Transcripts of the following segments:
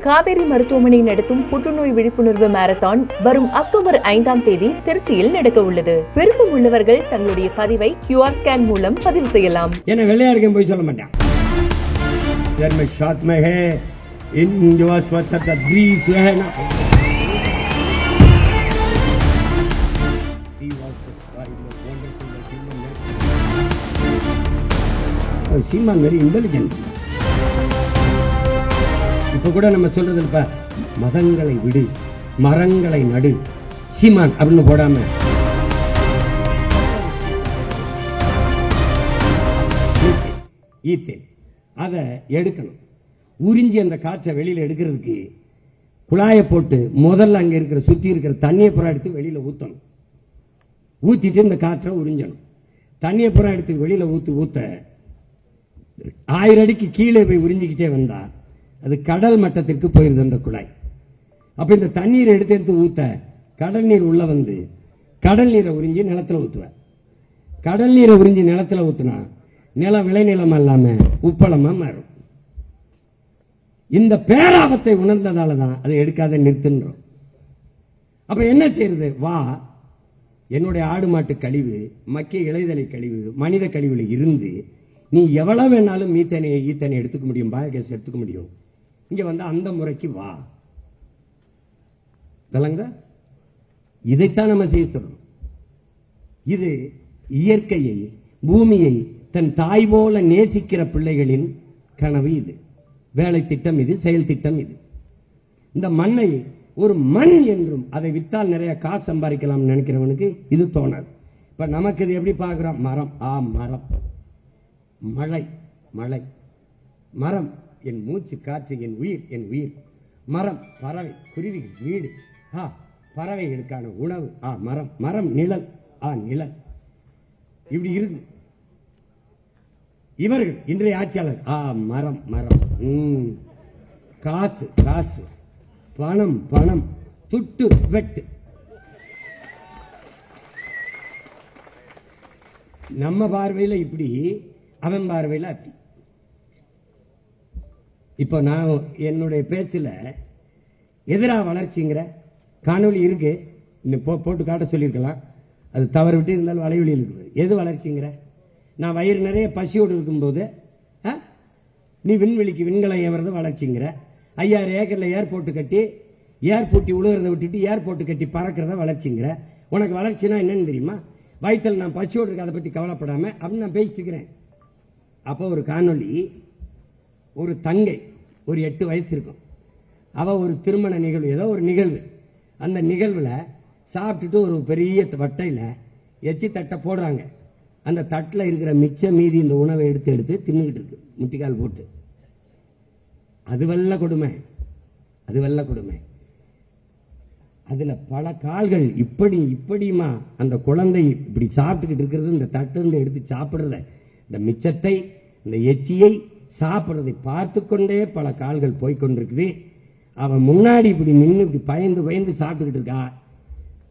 காவேரி மருத்துவமனை நடத்தும் புற்றுநோய் விழிப்புணர்வு மாரத்தான் வரும் அக்டோபர் 5ஆம் தேதி திருச்சியில் நடக்க உள்ளது. விருப்பம் உள்ளவர்கள் தங்களுடைய பதிவை QR ஸ்கேன் மூலம் பதிவு செய்யலாம். என்ன வெள்ளையா இருக்கேன் போய் சொல்ல மாட்டேன். சீமான் வெரி இன்டெலிஜென்ட். இப்ப கூட நம்ம சொல்றது இப்ப மதங்களை விடு, மரங்களை நடு, சீமான் அப்படின்னு போடாம ஈத்தேன் அதை எடுக்கணும். உறிஞ்சி அந்த காற்றை வெளியில எடுக்கிறதுக்கு குழாயை போட்டு முதல்ல அங்க இருக்கிற சுத்தி இருக்கிற தண்ணியை புறா எடுத்து வெளியில ஊத்தணும். ஊத்திட்டு இந்த காற்றை உறிஞ்சணும். தண்ணியை புறா எடுத்து வெளியில ஊத்த 1000 அடிக்கு கீழே போய் உறிஞ்சிக்கிட்டே வந்தா அது கடல் மட்டத்திற்கு போயிருது அந்த குழாய். அப்ப இந்த தண்ணீரை எடுத்து ஊத்த கடல் நீர் உள்ள வந்து கடல் நீரை உறிஞ்சி நிலத்துல ஊத்துவேன். கடல் நீரை உறிஞ்சி நிலத்துல ஊத்துனா நிலம் விளைநிலம் இல்லாம உப்பளமா மாறும். இந்த பேராபத்தை உணர்ந்ததாலதான் அதை எடுக்காத நிறுத்துன்றோம். அப்ப என்ன செய்யறது? வா, என்னுடைய ஆடு மாட்டு கழிவு, மக்கிய இலைதலை கழிவு, மனித கழிவுல இருந்து நீ எவ்வளவு வேணாலும் ஈத்தனை எடுத்துக்க முடியும், பயோகேஸ் எடுத்துக்க முடியும். இங்க வந்து அந்த முறைக்கு வா. இதைத்தான் நம்ம செய்யறோம். இது இயற்கையை, பூமியை தன் தாய் போல நேசிக்கிற பிள்ளைகளின் கனவு. இது வேலை திட்டம், இது செயல் திட்டம். இது இந்த மண்ணை ஒரு மண் என்றும் அதை வித்தால் நிறைய காசு சம்பாதிக்கலாம் நினைக்கிறவனுக்கு இது தோணாது. இப்ப நமக்கு இது எப்படி பார்க்கிறோம்? மரம், மரம், மழை, மழை, மரம் என் மூச்சு காற்று, என் உயிர், என் உயிர். மரம் பறவை, குருவிகள், வீடு, பறவைகளுக்கான உணவு, மரம், மரம், நிழல், நிழல். இப்படி இருக்கு. இவர்கள் இன்றைய ஆட்சியாளர் மரம், மரம், காசு, காசு, பணம், பணம், துட்டு, வெட்டு. நம்ம பார்வையில் இப்படி, அவன் பார்வையில் அப்படி. இப்ப நான் என்னுடைய பேச்சுல எதிரா வளர்ச்சிங்கிற காணொலி இருக்கு, போட்டு காட்ட சொல்லியிருக்கலாம். அது தவறு விட்டு இருந்தாலும் வலைவெளியில் இருக்குது. எது வளர்ச்சிங்கிற? நான் வயிறு நிறைய பசியோடு இருக்கும்போது நீ விண்வெளிக்கு விண்கலம் ஏவுறது வளர்ச்சிங்கிற. 5000 ஏக்கர்ல ஏர்போர்ட் கட்டி ஏர்போர்ட்டி உழுகிறத விட்டுட்டு ஏர்போர்ட் கட்டி பறக்கிறத வளர்ச்சிங்கிற. உனக்கு வளர்ச்சினா என்னன்னு தெரியுமா? வயிற்றில் நான் பசியோடு இருக்க, அதை பத்தி கவலைப்படாம அப்படின்னு நான் பேசிட்டு இருக்கிறேன். அப்போ ஒரு காணொலி, ஒரு தங்கை, ஒரு 8 வயசு இருக்கும். அவ ஒரு திருமண நிகழ்வு, ஏதோ ஒரு நிகழ்வு. அந்த நிகழ்வுல சாப்பிட்டுட்டு ஒரு பெரிய வட்டையில எச்சி தட்டை போடுறாங்க. அந்த தட்டில் இருக்கிற மிச்ச மீதி இந்த உணவை எடுத்து எடுத்து தின்னுகிட்டு இருக்கு, முட்டிக்கால் போட்டு. அது வெள்ள கொடுமை, அது வெள்ள கொடுமை. அதுல பல கால்கள் இப்படி இப்படியுமா அந்த குழந்தை இப்படி சாப்பிட்டுக்கிட்டு இருக்கிறது, இந்த தட்டு இருந்து எடுத்து சாப்பிடுறத, இந்த மிச்சத்தை, இந்த எச்சியை சாப்பிடுறதை பார்த்து கொண்டே பல கால்கள் போய்கொண்டிருக்குது. அவன் முன்னாடி இப்படி நின்று இப்படி பயந்து பயந்து சாப்பிட்டுக்கிட்டு இருக்கா.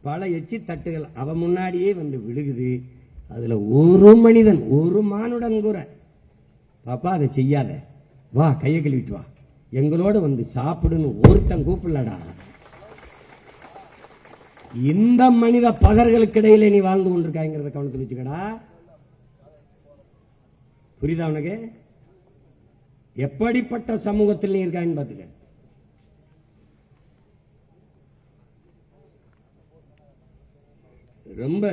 பல எச்சி தட்டுகள் அவன் முன்னாடியே வந்து விழுகுது. அதுல ஒரு மனிதன், ஒரு மானுடன் கூட, பாப்பா அதை செய்யாத, வா கையை கழுவிட்டு வா, எங்களோட வந்து சாப்பிடுன்னு ஒருத்தன் கூப்பிடலடா. இந்த மனித பகர்களுக்கு இடையிலே நீ வாழ்ந்து கொண்டிருக்காங்கிறத கவனத்தில் வச்சுக்கடா. புரியுதா உனக்கு? எப்படிப்பட்ட சமூகத்தில் நீ இருக்கான்னு பாத்துக்க. ரொம்ப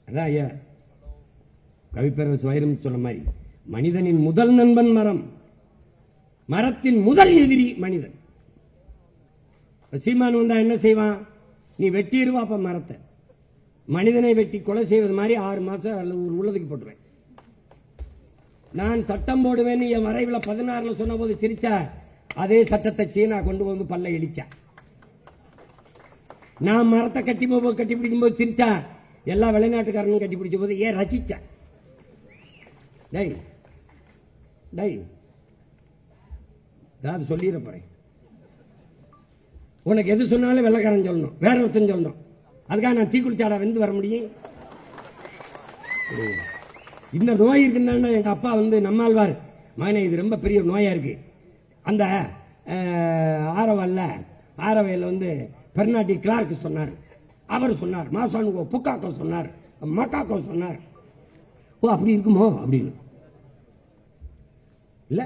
அதான் ஐயா கவிப்பேரரசு வைரம் சொன்ன மாதிரி, மனிதனின் முதல் நண்பன் மரம், மரத்தின் முதல் எதிரி மனிதன். சீமான் வந்தா என்ன செய்வான்? நீ வெட்டிடுவாப்ப மரத்தை. மனிதனை வெட்டி கொலை செய்வது மாதிரி 6 மாசம் உள்ளதுக்கு போட்டுருவேன். நான் சட்டம் போடுவேன் என் வரைவில் 16 சொன்ன போது சிரிச்சா, அதே சட்டத்தை சீனா கொண்டு வந்து பல்ல இழிச்சா. நான் மரத்தை கட்டி பிடிக்கும் போது சிரிச்சா, எல்லா வெளிநாட்டுக்காரனும் கட்டி பிடிச்ச போது ஏன் ரசிச்சா. சொல்லிட போறேன். உனக்கு எது சொன்னாலும் வெள்ளக்காரன் சொல்லணும், வேற ஒருத்தன் சொல்லணும். அதுக்காக நான் தீக்குளிச்சாடா வெந்து வர முடியும்? இந்த நோய் இருக்குன்னா எங்க அப்பா வந்து நம்மாழ்வார் மகனே இது ரொம்ப பெரிய நோயா இருக்கு. அந்த ஆரவையில் வந்து பெர்னாடி கிளார்க் சொன்னார், அவர் சொன்னார், மாசானுகோ புக்காக்கோ சொன்னார், மக்காக்கோ சொன்னார். ஓ அப்படி இருக்குமோ அப்படின்னு இல்ல.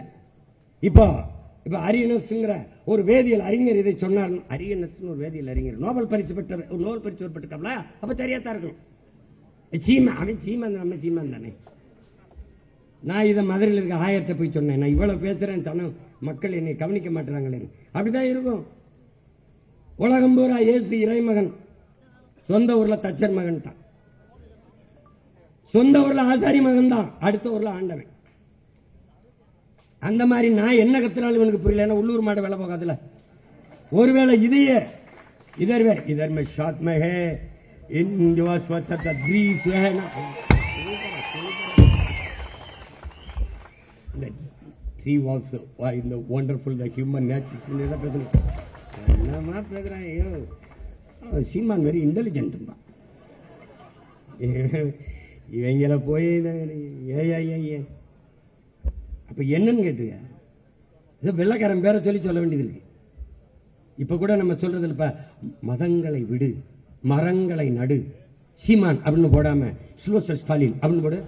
இப்போ அரியனஸ்ங்கிற ஒரு வேதியியல் அறிஞர் இதை சொன்னார். அரியனஸ் ஒரு வேதியியல் அறிஞர், நோபல் பரிசு பெற்றிருக்காப்ல. அப்ப தெரியாதா இருக்கும். அவன் சீமான், நம்ம சீமான் தானே. நான் இதை மதுரையில் இருக்க ஆயர்கிட்ட போய் சொன்னேன், நான் இவ்வளவு பேசுறேன் சொன்ன மக்கள் என்னை கவனிக்க மாட்டாங்களே. அப்படிதான் இருக்கும். உலகம் பூரா இயேசு இறைமகன், சொந்த ஊர்ல தச்சர் மகன் தான், சொந்த ஊர்ல ஆசாரி மகன் தான், அடுத்த ஊர்ல ஆண்டவன். அந்த மாதிரி நான் என்ன கத்துனாலும் இவனுக்கு புரியல. உள்ளூர் மாட வேலை போகாதுல. ஒருவேளை இதையே இதர் में साथ में है इन जो स्वच्छता ग्रीस है ना, the tree was in the wonderful the human nature. என்னமா பேசுறான் சீமான், வெரி இன்டெலிஜென்ட். இவங்கள போய் அப்ப என்னன்னு கேட்டுங்க, வெள்ளக்காரன் பேரை சொல்ல வேண்டியது இருக்கு. இப்ப கூட நம்ம சொல்றது இல்ல, மதங்களை விடு மரங்களை நடு சீமான் அப்படின்னு போடாம சில்வஸ்டர் ஸ்டாலின் அப்படின்னு போடு.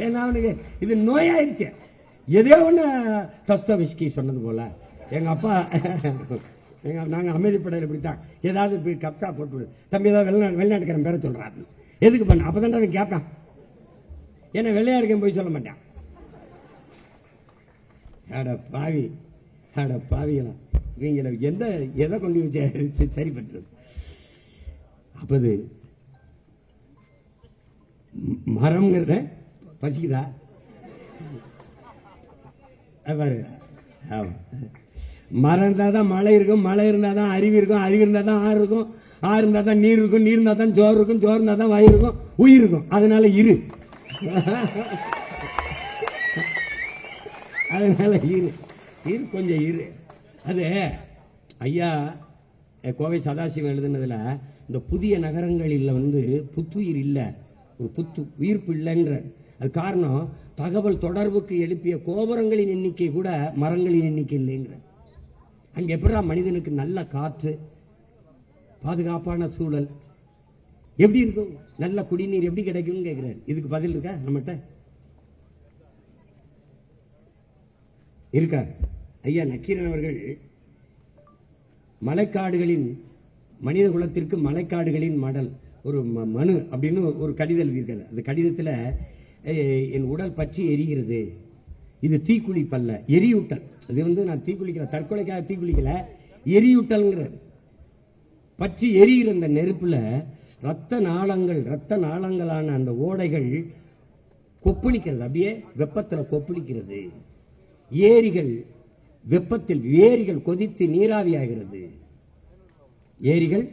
ஏன்னா அவனுக்கு இது நோயாயிருச்சு. எதோ ஒண்ணு தஸ்தோவெஸ்கி சொன்னது போல எங்க அப்பா, நாங்க அமைதிப்படையில் இப்படித்தான் ஏதாவது கப்சா போட்டு தம்பி ஏதாவது வெளிநாட்டுக்காரன் பேரை சொல்றாரு, எதுக்கு பண்ண அப்பதான் அவன் கேட்பான். ஏன்னா வெள்ளையாருக்கேன் போய் சொல்ல மாட்டான். அட பாவிகளா இவங்களை எதை கொண்டு வச்சு சரி பண்றது. அப்பது மரம்ங்கிறத பசிக்குதா மரம் இருந்தாதான் மழை இருக்கும், மழை இருந்தாதான் அருவி இருக்கும், அருவி இருந்தாதான் ஆறு இருக்கும், ஆறு இருந்தாதான் நீர் இருக்கும், நீர் இருந்தாதான் சோறு இருக்கும், சோறு இருந்தாதான் வயிறு இருக்கும், உயிர் இருக்கும். அதனால இரு அதனால இரு கொஞ்சம் இரு. அது ஐயா கோவை சதாசிவம் எழுதுனதுல இந்த புதிய நகரங்களில் வந்து புத்துயிர் இல்ல, ஒரு உயிர்ப்பு இல்லைன்ற. அது காரணம் தகவல் தொடர்புக்கு எழுப்பிய கோபுரங்களின் எண்ணிக்கை கூட மரங்களின் எண்ணிக்கை இல்லைங்கிற. அங்க எப்படா மனிதனுக்கு நல்ல காற்று, பாதுகாப்பான சூழல் எப்படி இருக்கும், நல்ல குடிநீர் எப்படி கிடைக்கும் கேட்கிறார். இதுக்கு பதில் இருக்கா நம்மகிட்ட? இருக்கார். ஐயா நக்கீரன் அவர்கள் மலைக்காடுகளின் மனித குலத்திற்கு மலைக்காடுகளின் மடல் ஒரு மனு அப்படின்னு ஒரு கடிதம் எழுதியிருக்காரு. அந்த கடிதத்தில் என் உடல் பற்றி எரிகிறது, இது தீக்குளிப்பல்ல எரியூட்டல். அது வந்து நான் தீக்குளிக்கல, தற்கொலைக்காக தீக்குளிக்கல, எரியூட்டல்ங்கிறார். பற்றி எரிகிற அந்த நெருப்புல ரத்த நாளங்களான அந்த ஓடைகள் கொப்பளிக்கிறது, அப்படியே வெப்பத்தில் கொப்பளிக்கிறது. ஏரிகள் வெப்பத்தில் ஏரிகள் கொதித்து நீராவியாகிறது, ஏரிகள்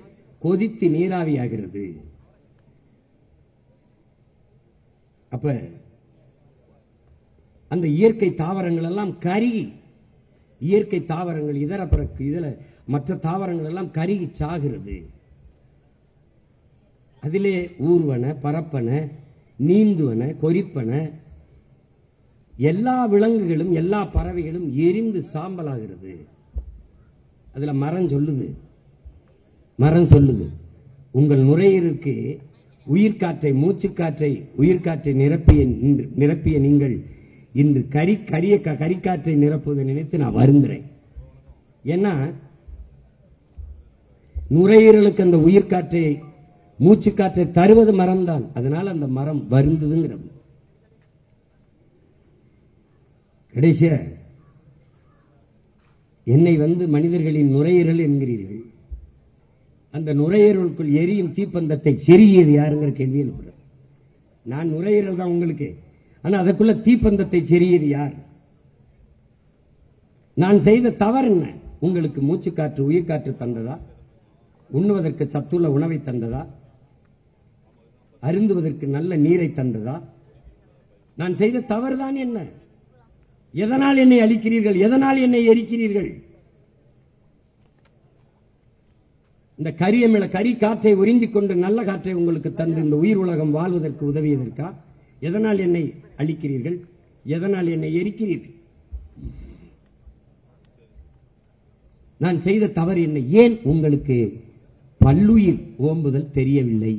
கொதித்து நீராவியாகிறது. அப்ப அந்த இயற்கை தாவரங்கள் எல்லாம் கருகி, இயற்கை தாவரங்கள் இதர மற்ற தாவரங்கள் எல்லாம் கருகி சாகிறது. அதிலே ஊர்வன, பரப்பன, நீந்துவன, கொறிப்பன எல்லா விலங்குகளும் எல்லா பறவைகளும் எரிந்து சாம்பலாகிறது. அதுல மரம் சொல்லுது உங்கள் நுரையீரலுக்கு உயிர்காற்றை, மூச்சுக்காற்றை, உயிர்காற்றை நிரப்பிய நீங்கள் இன்று கரிக்காற்றை நிரப்புவதை நினைத்து நான் வருந்துறேன். ஏன்னா நுரையீரலுக்கு அந்த உயிர்காற்றை, மூச்சுக்காற்றை தருவது மரம் தான். அதனால அந்த மரம் வருந்ததுங்கிறது. கடைசிய என்னை வந்து மனிதர்களின் நுரையீரல் என்கிறீர்கள். அந்த நுரையீரலுக்குள் எரியும் தீப்பந்தத்தை செருகியது யாருங்கிற கேள்வி எழுப்புற. நான் நுரையீரல் தான் உங்களுக்கு, ஆனா அதற்குள்ள தீப்பந்தத்தை செருகியது யார்? நான் செய்த தவறு என்ன? உங்களுக்கு மூச்சுக்காற்று, உயிர்காற்று தந்ததா? உண்ணுவதற்கு சத்துள்ள உணவை தந்ததா? அருந்துவதற்கு நல்ல நீரை தந்ததா? நான் செய்த தவறுதான் என்ன? எதனால் என்னை அழிக்கிறீர்கள்? எதனால் என்னை எரிக்கிறீர்கள்? இந்த கரி காற்றை உறிஞ்சிக் கொண்டு நல்ல காற்றை உங்களுக்கு தந்து இந்த உயிர் உலகம் வாழ்வதற்கு உதவியதற்கா? எதனால் என்னை அழிக்கிறீர்கள்? எதனால் என்னை எரிக்கிறீர்கள்? நான் செய்த தவறு என்ன? ஏன் உங்களுக்கு பல்லுயிர் ஓம்புதல் தெரியவில்லை?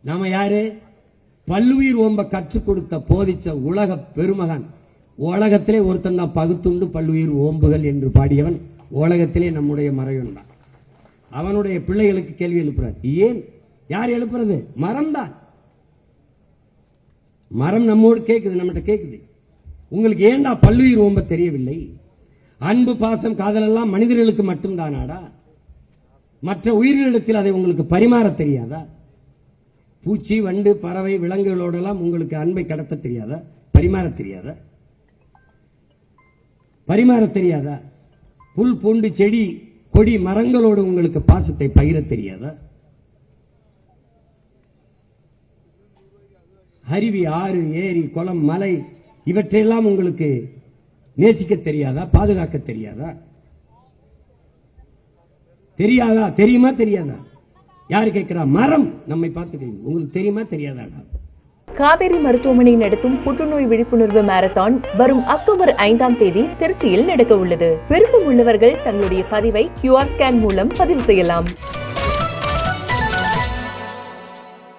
நாம யாரு? பல்லுயிர் ஓம்ப கற்றுக் கொடுத்த போதிச்ச உலக பெருமகன். உலகத்திலே ஒருத்தன் தான் பகுத்துண்டு பல்லுயிர் ஓம்புகள் என்று பாடியவன் உலகத்திலே நம்முடைய மறைவன் தான். அவனுடைய பிள்ளைகளுக்கு கேள்வி எழுப்புறார். ஏன்? யார் எழுப்புறது? மரம் தான். மரம் நம்மோடு கேக்குது, நம்மகிட்ட கேக்குது. உங்களுக்கு ஏண்டா பல்லுயிர் ஓம்ப தெரியவில்லை? அன்பு, பாசம், காதல் எல்லாம் மனிதர்களுக்கு மட்டும்தானாடா? மற்ற உயிர்களிடத்தில் அதை உங்களுக்கு பரிமாற தெரியாதா? பூச்சி, வண்டு, பறவை, விலங்குகளோடெல்லாம் உங்களுக்கு அன்பை கடத்த தெரியாதா? பரிமாற தெரியாதா? பரிமாற தெரியாதா? புல், பூண்டு, செடி, கொடி, மரங்களோடு உங்களுக்கு பாசத்தை பகிர தெரியாதா? அருவி, ஆறு, ஏரி, குளம், மலை இவற்றையெல்லாம் உங்களுக்கு நேசிக்க தெரியாதா? பாதுகாக்க தெரியாதா? தெரியாதா? தெரியுமா? தெரியாதா? யாரு கேட்கிறா? மரம் நம்மை பார்த்து உங்களுக்கு தெரியுமா? தெரியாதாடா? காவேரி மருத்துவமனை நடத்தும் புற்றுநோய் விழிப்புணர்வு மாரத்தான் வரும் அக்டோபர் 5ஆம் தேதி திருச்சியில் நடக்க உள்ளது. விருப்பம் உள்ளவர்கள் தங்களுடைய பதிவை QR ஸ்கேன் மூலம் பதிவு செய்யலாம்.